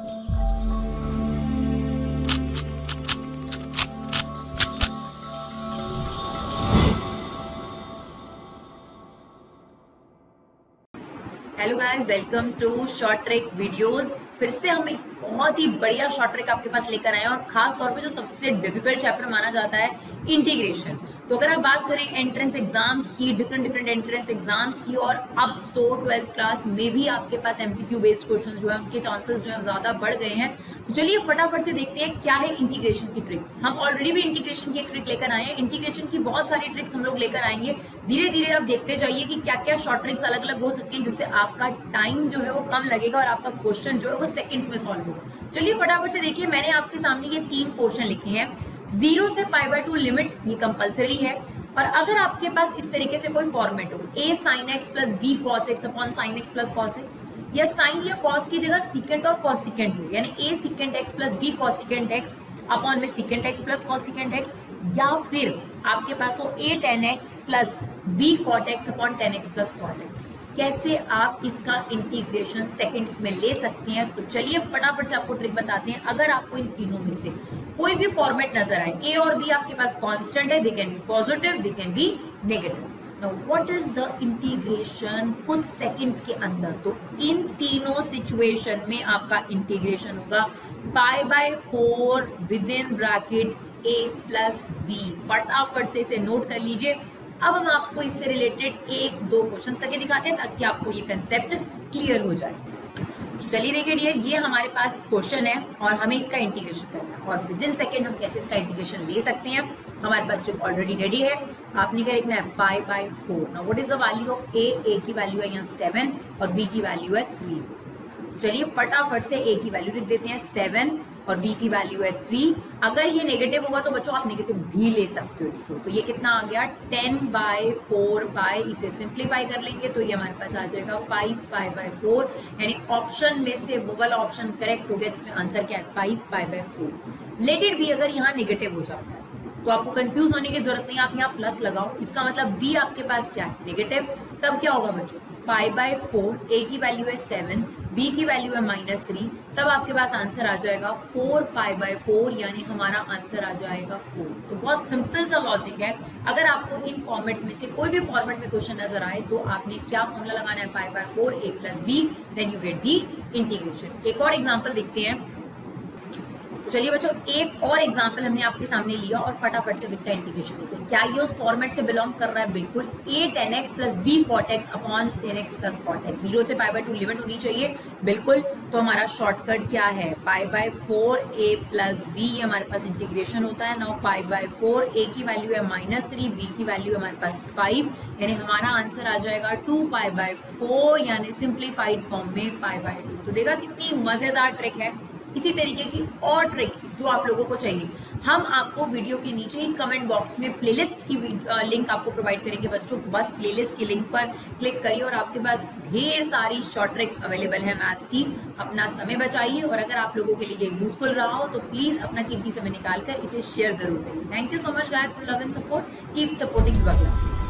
Hello guys, welcome to short trick videos. फिर से हम एक बहुत ही बढ़िया शॉर्ट ट्रिक आपके पास लेकर आए हैं और खास तौर पे जो सबसे डिफिकल्ट चैप्टर माना जाता है इंटीग्रेशन। तो अगर आप बात करें एंट्रेंस एग्जाम्स की, डिफरेंट एंट्रेंस एग्जाम्स की, और अब तो 12th क्लास में भी आपके पास एमसीक्यू बेस्ड क्वेश्चंस जो है उनके चांसेस जो है ज्यादा बढ़ गए हैं। तो चलिए फटाफट से देखते हैं क्या है इंटीग्रेशन की ट्रिक। हम ऑलरेडी भी इंटीग्रेशन की एक ट्रिक लेकर आए हैं, इंटीग्रेशन की बहुत सारी ट्रिक्स हम लोग लेकर आएंगे। धीरे धीरे आप देखते जाइए कि क्या क्या शॉर्ट ट्रिक्स अलग अलग हो सकती हैं, जिससे आपका टाइम जो है वो कम लगेगा और आपका क्वेश्चन जो है वो सेकंड्स में सॉल्व होगा। चलिए फटाफट से देखिए, मैंने आपके सामने ये 3 पोर्शन लिखे हैं। 0 से π/2 लिमिट, ये कंपलसरी है। और अगर आपके पास इस तरीके से कोई फॉर्मेट हो, a sin x plus b cos x upon sin x plus cos x, या साइन या कॉस की जगह सीकेंट और कॉसिकेंट हो, यानी a secant x plus b cosecant x upon में secant x plus cosecant x, या फिर आपके पास हो a tan x plus b cot x upon tan x plus cot x, कैसे आप इसका इंटीग्रेशन सेकंड्स में ले सकते हैं। तो चलिए फटाफट से आपको ट्रिक बताते हैं। अगर आपको इन तीनों में से कोई भी फॉर्मेट नजर आए, a और b आपके पास कांस्टेंट है, they can be positive, they can be negative. Now what is the integration कुछ सेकंड्स के अंदर। तो इन तीनों सिचुएशन में आपका इंटीग्रेशन होगा π/4 within bracket a plus b। फटाफट से इसे नोट कर लीजिए। अब हम आपको इससे रिलेटेड 1-2 क्वेश्चंस करके दिखाते हैं ताकि आपको ये कंसेप्ट क्लियर हो जाए। तो चलिए देखिए डियर, ये हमारे पास क्वेश्चन है और हमें इसका इंटीग्रेशन करना है, और विद इन सेकेंड हम कैसे इसका इंटीग्रेशन ले सकते हैं। हमारे पास ट्रिक ऑलरेडी रेडी है। आपने क्या लिखना है, π/4। Now what is the value of a की वैल्यू है यहाँ 7 और b की वैल्यू है 3। चलिए फटाफट से a की वैल्यू लिख देते हैं 7 और b की वैल्यू है 3। अगर ये नेगेटिव होगा तो बच्चों आप नेगेटिव भी ले सकते हो इसको। तो ये कितना आ गया, 10/4 इसे सिंप्लीफाई कर लेंगे तो ये हमारे पास आ जाएगा 5π/4, यानी ऑप्शन में से वो वाला ऑप्शन करेक्ट हो गया जिसमें आंसर क्या है 5π/4। लेट इट बी अगर यहाँ नेगेटिव हो जाता है तो आपको कंफ्यूज होने की जरूरत नहीं, आप यहाँ प्लस लगाओ, इसका मतलब b आपके पास क्या है नेगेटिव। तब क्या होगा बच्चों, π/4, a की वैल्यू है 7, b की वैल्यू है -3, तब आपके पास आंसर आ जाएगा 4π/4, यानी हमारा आंसर आ जाएगा 4। तो बहुत सिंपल सा लॉजिक है। अगर आपको इन फॉर्मेट में से कोई भी फॉर्मेट में क्वेश्चन नजर आए तो आपने क्या फॉर्मूला लगाना है, π/4 a plus b, then you get the integration. एक और एग्जाम्पल देखते हैं। तो चलिए बच्चों, एक और एग्जांपल हमने आपके सामने लिया और फटाफट से इसका इंटीग्रेशन लेते हैं। क्या ये उस फॉर्मेट से बिलोंग कर रहा है? बिल्कुल। a tan x plus b cot x upon tan x plus cot x, 0 से π/2 लिमिट होनी चाहिए। बिल्कुल। तो हमारा शॉर्टकट क्या है, π/4 a प्लस b, ये हमारे पास इंटीग्रेशन होता है। नाउ π/4 a की वैल्यू है -3, b की वैल्यू है हमारे पास 5, यानी हमारा आंसर आ जाएगा 2π/4, यानी सिंप्लीफाइड फॉर्म में π/2। तो देखा कितनी मजेदार ट्रिक है। इसी तरीके की और ट्रिक्स जो आप लोगों को चाहिए, हम आपको वीडियो के नीचे ही कमेंट बॉक्स में प्लेलिस्ट की लिंक आपको प्रोवाइड करेंगे बच्चों। बस प्लेलिस्ट की लिंक पर क्लिक करिए और आपके पास ढेर सारी शॉर्ट ट्रिक्स अवेलेबल है मैथ्स की। अपना समय बचाइए, और अगर आप लोगों के लिए यूजफुल रहा हो तो प्लीज अपना कीमती समय निकाल कर इसे शेयर जरूर करिए। Thank you so much guys for love and support. Keep supporting युवा क्लासेस।